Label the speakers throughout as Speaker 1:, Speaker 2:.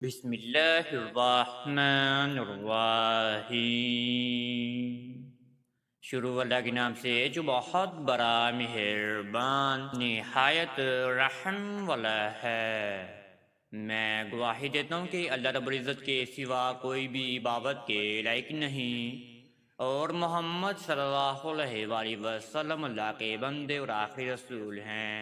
Speaker 1: بسم اللہ الرحمن الرحیم۔ شروع اللہ کے نام سے جو بہت بڑا مہربان نہایت رحم والا ہے۔ میں گواہی دیتا ہوں کہ اللہ رب العزت کے سوا کوئی بھی عبادت کے لائق نہیں، اور محمد صلی اللہ علیہ وآلہ وسلم اللہ کے بندے اور آخری رسول ہیں۔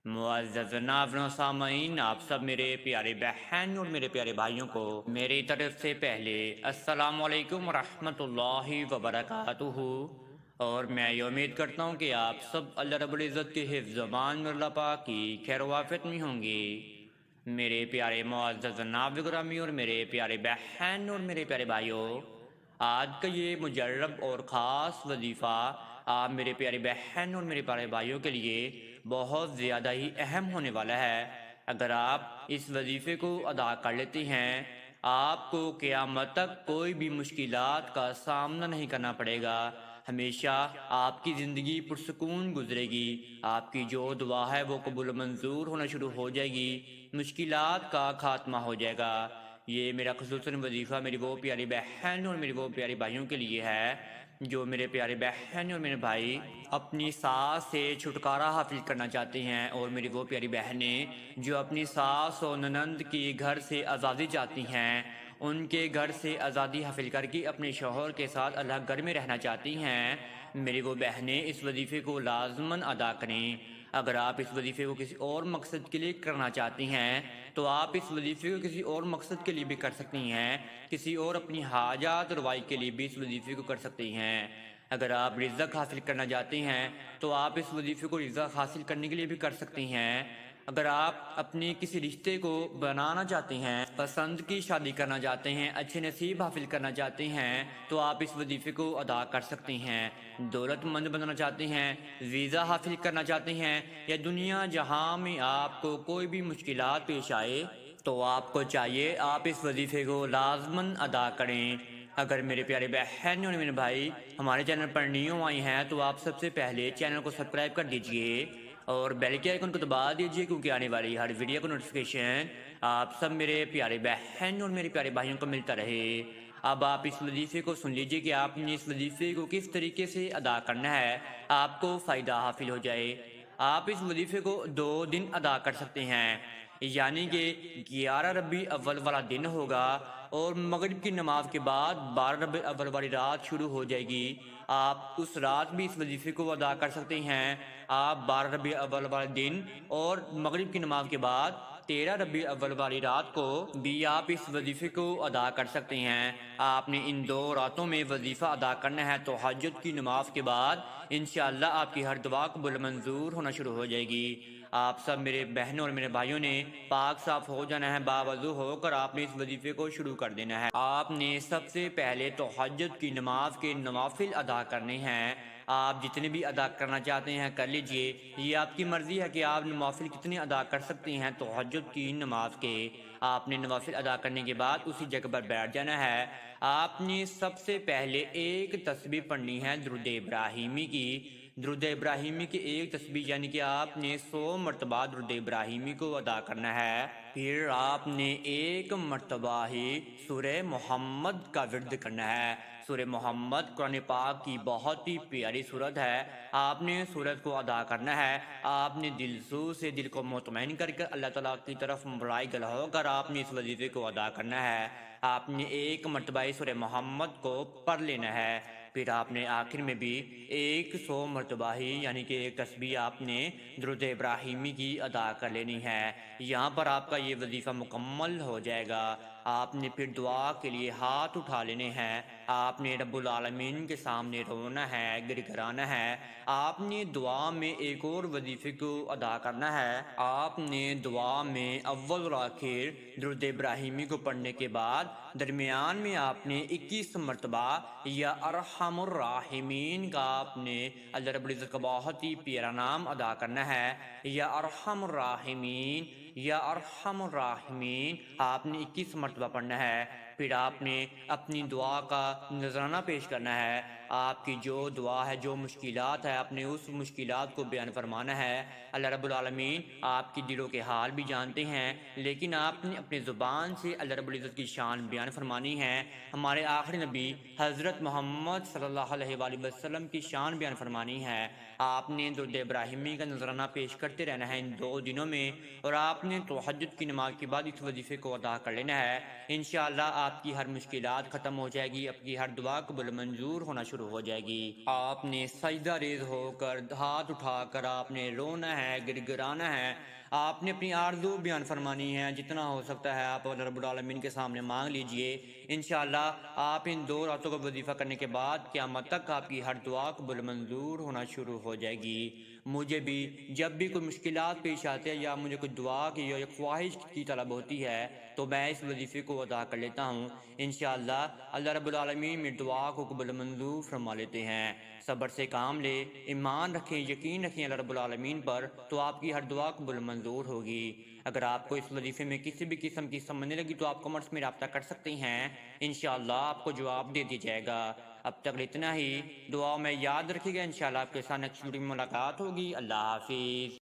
Speaker 1: معزز ناظرین و سامعین، آپ سب میرے پیارے بہن اور میرے پیارے بھائیوں کو میری طرف سے پہلے السلام علیکم ورحمۃ اللہ وبرکاتہ، اور میں یہ امید کرتا ہوں کہ آپ سب اللہ رب العزت کے حفظ و امان میں اللہ پاک کی خیر و عافیت میں ہوں گے۔ میرے پیارے معزز ناظرین گرامی اور میرے پیارے بہن اور میرے پیارے بھائیوں، آج کا یہ مجرب اور خاص وظیفہ آپ میرے پیارے بہن اور میرے پیارے بھائیوں کے لیے بہت زیادہ ہی اہم ہونے والا ہے۔ اگر آپ اس وظیفے کو ادا کر لیتے ہیں، آپ کو قیامت تک کوئی بھی مشکلات کا سامنا نہیں کرنا پڑے گا۔ ہمیشہ آپ کی زندگی پرسکون گزرے گی، آپ کی جو دعا ہے وہ قبول و منظور ہونا شروع ہو جائے گی، مشکلات کا خاتمہ ہو جائے گا۔ یہ میرا خصوصاً وظیفہ میری وہ پیاری بہن اور میری وہ پیاری بھائیوں کے لیے ہے جو میرے پیارے بہن اور میرے بھائی اپنی ساس سے چھٹکارا حاصل کرنا چاہتے ہیں، اور میری وہ پیاری بہنیں جو اپنی ساس و ننند کی گھر سے آزادی چاہتی ہیں، ان کے گھر سے آزادی حاصل کر کے اپنے شوہر کے ساتھ اللہ گھر میں رہنا چاہتی ہیں، میری وہ بہنیں اس وظیفے کو لازماً ادا کریں۔ اگر آپ اس وظیفے کو کسی اور مقصد کے لیے کرنا چاہتی ہیں تو آپ اس وظیفے کو کسی اور مقصد کے لیے بھی کر سکتی ہیں، کسی اور اپنی حاجات روائی کے لیے بھی اس وظیفے کو کر سکتی ہیں۔ اگر آپ رزق حاصل کرنا چاہتے ہیں تو آپ اس وظیفے کو رزق حاصل کرنے کے لیے بھی کر سکتی ہیں۔ اگر آپ اپنی کسی رشتے کو بنانا چاہتے ہیں، پسند کی شادی کرنا چاہتے ہیں، اچھے نصیب حاصل کرنا چاہتے ہیں تو آپ اس وظیفے کو ادا کر سکتے ہیں۔ دولت مند بننا چاہتے ہیں، ویزا حاصل کرنا چاہتے ہیں، یا دنیا جہاں میں آپ کو کوئی بھی مشکلات پیش آئے تو آپ کو چاہیے آپ اس وظیفے کو لازماً ادا کریں۔ اگر میرے پیارے بہن اور میرے بھائی ہمارے چینل پر نیو آئی ہیں تو آپ سب سے پہلے چینل کو سبسکرائب کر دیجئے اور بیل کے آئیکن کو دبا دیجئے، کیونکہ آنے والی ہر ویڈیو کا نوٹیفیکیشن آپ سب میرے پیارے بہن اور میرے پیارے بھائیوں کو ملتا رہے۔ اب آپ اس وظیفے کو سن لیجئے کہ آپ نے اس وظیفے کو کس طریقے سے ادا کرنا ہے، آپ کو فائدہ حاصل ہو جائے۔ آپ اس وظیفے کو 2 دن ادا کر سکتے ہیں، یعنی کہ 11 ربیع اول والا دن ہوگا اور مغرب کی نماز کے بعد 12 ربیع اول والی رات شروع ہو جائے گی۔ آپ اس رات بھی اس وظیفے کو ادا کر سکتے ہیں۔ آپ 12 ربیع اول والے دن اور مغرب کی نماز کے بعد 13 ربیع اول والی رات کو بھی آپ اس وظیفے کو ادا کر سکتے ہیں۔ آپ نے ان 2 راتوں میں وظیفہ ادا کرنا ہے تو تہجد کی نماز کے بعد انشاءاللہ آپ کی ہر دعا قبول منظور ہونا شروع ہو جائے گی۔ آپ سب میرے بہنوں اور میرے بھائیوں نے پاک صاف ہو جانا ہے، باوضو ہو کر آپ نے اس وظیفے کو شروع کر دینا ہے۔ آپ نے سب سے پہلے تہجد کی نماز کے نوافل ادا کرنے ہیں۔ آپ جتنے بھی ادا کرنا چاہتے ہیں کر لیجئے، یہ آپ کی مرضی ہے کہ آپ نوافل کتنے ادا کر سکتے ہیں تہجد کی نماز کے۔ آپ نے نوافل ادا کرنے کے بعد اسی جگہ پر بیٹھ جانا ہے۔ آپ نے سب سے پہلے ایک تسبیح پڑھنی ہے درود ابراہیمی کی۔ درود ابراہیمی کی ایک تسبیح یعنی کہ آپ نے 100 مرتبہ درود ابراہیمی کو ادا کرنا ہے۔ پھر آپ نے 1 مرتبہ ہی سورہ محمد کا ورد کرنا ہے۔ سورہ محمد قرآن پاک کی بہت ہی پیاری سورت ہے، آپ نے سورت کو ادا کرنا ہے۔ آپ نے سے دل کو مطمئن کر کر اللہ تعالیٰ کی طرف مرائی گل ہو کر آپ نے اس وظیفے کو ادا کرنا ہے۔ آپ نے 1 مرتبہ سورہ محمد کو پڑھ لینا ہے۔ پھر آپ نے آخر میں بھی 100 مرتبہ ہی یعنی کہ ایک تسبیح آپ نے درود ابراہیمی کی ادا کر لینی ہے۔ یہاں پر آپ کا یہ وظیفہ مکمل ہو جائے گا۔ آپ نے پھر دعا کے لیے ہاتھ اٹھا لینے ہیں۔ آپ نے رب العالمین کے سامنے رونا ہے، گر گرانا ہے۔ آپ نے دعا میں ایک اور وظیفے کو ادا کرنا ہے۔ آپ نے دعا میں اول اور آخر درود ابراہیمی کو پڑھنے کے بعد درمیان میں آپ نے 21 مرتبہ یا ارحم الراحمین کا آپ نے اللہ رب العزت کا بہت ہی پیارا نام ادا کرنا ہے، یا ارحم الراحمین یا ارحم الراحمین آپ نے 21 مرتبہ پڑھنا ہے۔ پھر آپ نے اپنی دعا کا نذرانہ پیش کرنا ہے۔ آپ کی جو دعا ہے، جو مشکلات ہے، آپ نے اس مشکلات کو بیان فرمانا ہے۔ اللہ رب العالمین آپ کی دلوں کے حال بھی جانتے ہیں، لیکن آپ نے اپنی زبان سے اللہ رب العزت کی شان بیان فرمانی ہے۔ ہمارے آخری نبی حضرت محمد صلی اللہ علیہ وآلہ وسلم کی شان بیان فرمانی ہے۔ آپ نے درود ابراہیمی کا نذرانہ پیش کرتے رہنا ہے ان 2 دنوں میں، اور آپ نے تہجد کی نماز کے بعد اس وظیفے کو ادا کر لینا ہے۔ انشاءاللہ آپ کی ہر مشکلات ختم ہو جائے گی، آپ کی ہر دعا قبول منظور ہونا شروع ہو جائے گی۔ آپ نے سجدہ ریز ہو کر ہاتھ اٹھا کر آپ نے رونا ہے، گر گرانا ہے، آپ نے اپنی آرزو بیان فرمانی ہے۔ جتنا ہو سکتا ہے آپ اللہ رب العالمین کے سامنے مانگ لیجئے۔ انشاءاللہ آپ ان 2 راتوں کا وظیفہ کرنے کے بعد قیامت تک آپ کی ہر دعا قبول منظور ہونا شروع ہو جائے گی۔ مجھے بھی جب بھی کوئی مشکلات پیش آتے ہیں یا مجھے کوئی دعا کی یا خواہش کی طلب ہوتی ہے تو میں اس وظیفے کو ادا کر لیتا ہوں۔ انشاءاللہ اللہ رب العالمین میری دعا کو قبول منظور فرما لیتے ہیں۔ صبر سے کام لے، ایمان رکھیں، یقین رکھیں اللہ رب العالمین پر، تو آپ کی ہر دعا قبول منظور ہوگی۔ اگر آپ کو اس وظیفے میں کسی بھی قسم کی سمجھنے لگی تو آپ کمنٹس میں رابطہ کر سکتے ہیں، انشاءاللہ آپ کو جواب دے دیا جائے گا۔ اب تک اتنا ہی، دعاؤں میں یاد رکھیے گا، انشاءاللہ آپ کے ساتھ نیکسٹ ویڈیو میں ملاقات ہوگی۔ اللہ حافظ۔